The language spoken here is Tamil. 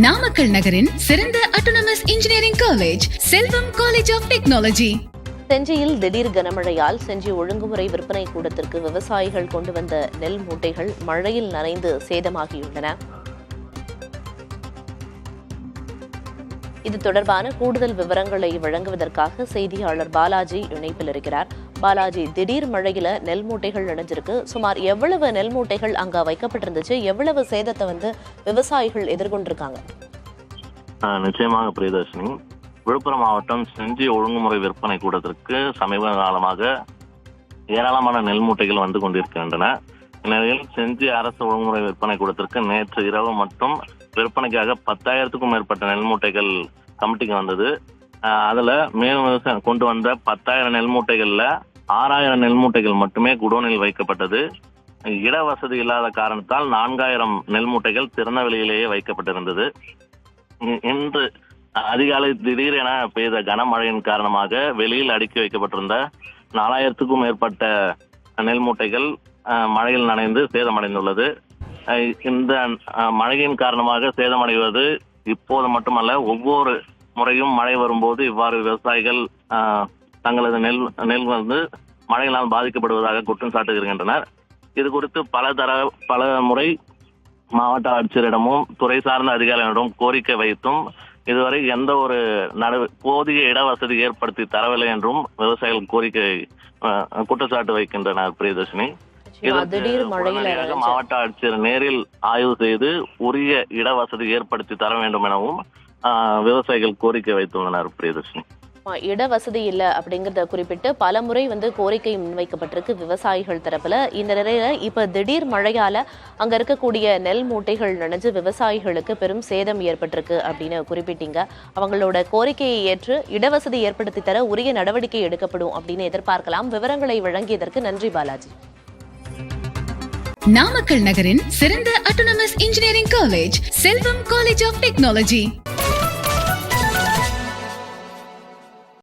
நாமக்கல் நகரின் சிறந்த autonomous engineering college Selvam college of technology. செஞ்சியில் திடீர் கனமழையால் செஞ்சி ஒழுங்குமுறை விற்பனை கூடத்திற்கு விவசாயிகள் கொண்டு வந்த நெல் மூட்டைகள் மழையில் நனைந்து சேதமாகியுள்ளன. இது தொடர்பான கூடுதல் விவரங்களை வழங்குவதற்காக செய்தியாளர் பாலாஜி இணைப்பில் இருக்கிறார். பாலாஜி, திடீர் மழையில நெல் மூட்டைகள் நனைஞ்சிருக்கு. சுமார் எவ்வளவு நெல் மூட்டைகள் அங்க வைக்கப்பட்டிருந்துச்சு? எவ்வளவு சேதத்தை விவசாயிகள் எதிர்கொண்டிருக்காங்க? நிச்சயமாக பிரியதர்ஷினி, விழுப்புரம் மாவட்டம் செஞ்சி ஒழுங்குமுறை விற்பனை கூடத்திற்கு சமீப காலமாக ஏராளமான நெல் மூட்டைகள் வந்து கொண்டிருக்கின்றன. இந்நிலையில் செஞ்சி அரசு ஒழுங்குமுறை விற்பனை கூடத்திற்கு நேற்று இரவு மட்டும் விற்பனைக்காக 10,000க்கும் மேற்பட்ட நெல் மூட்டைகள் கமிட்டிக்கு வந்தது. அதுல மேலும் கொண்டு வந்த 10,000 நெல் மூட்டைகள்ல 6,000 நெல் மூட்டைகள் மட்டுமே குடோனில் வைக்கப்பட்டது. இட வசதி இல்லாத காரணத்தால் 4,000 நெல் மூட்டைகள் திறந்த வெளியிலேயே வைக்கப்பட்டிருந்தது. இன்று அதிகாலை திடீரென பெய்த கனமழையின் காரணமாக வெளியில் அடுக்கி வைக்கப்பட்டிருந்த 4,000க்கும் மேற்பட்ட நெல் மூட்டைகள் மழையில் நனைந்து சேதமடைந்துள்ளது. இந்த மழையின் காரணமாக சேதமடைவது இப்போது மட்டுமல்ல, ஒவ்வொரு முறையும் மழை வரும்போது இவ்வாறு விவசாயிகள் தங்களது நெல் வந்து மழையினால் பாதிக்கப்படுவதாக குற்றம் சாட்டுகின்றனர். இது குறித்து பல முறை மாவட்ட ஆட்சியரிடமும் துறை சார்ந்த அதிகாரிகளிடம் கோரிக்கை வைத்தும் இதுவரை எந்த ஒரு போதிய இடவசதி ஏற்படுத்தி தரவில்லை என்றும் விவசாயிகள் கோரிக்கை குற்றச்சாட்டு வைக்கின்றனர். பிரியதர்ஷினி, உடனடியாக மாவட்ட ஆட்சியர் நேரில் ஆய்வு செய்து உரிய இடவசதி ஏற்படுத்தி தர வேண்டும் எனவும் விவசாயிகள் கோரிக்கை வைத்துள்ளனர். பிரியதர்ஷினி, இடவசதி இல்லை அப்படிங்கறத குறிப்பிட்டு பல முறை கோரிக்கை முன்வைக்கப்பட்டிருக்கு விவசாயிகள் தரப்புல. இந்த நிலையில இப்ப திடீர் மழையால அங்க இருக்கக்கூடிய நெல் மூட்டைகள் நனைஞ்சு விவசாயிகளுக்கு பெரும் சேதம் ஏற்பட்டிருக்கு அப்படின்னு குறிப்பிட்டீங்க. அவங்களோட கோரிக்கையை ஏற்று இடவசதி ஏற்படுத்தி தர உரிய நடவடிக்கை எடுக்கப்படும் அப்படின்னு எதிர்பார்க்கலாம். விவரங்களை வழங்கியதற்கு நன்றி பாலாஜி. நாமக்கல் நகரின் சிறந்த autonomous engineering college Selvam college of technology.